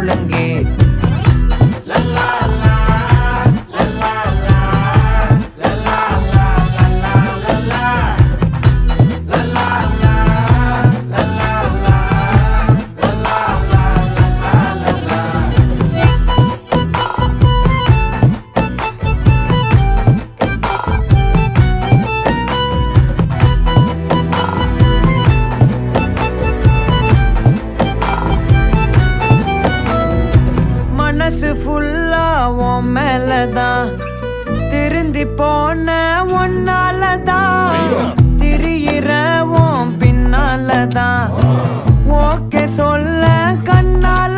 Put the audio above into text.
ஒழுங்கே மனசு ஃபுல்லா உன் மேலதான் திருந்தி போன ஒன்னாலதான் திரியிற உன் பின்னாலதான் ஓகே சொல்ல கண்ணால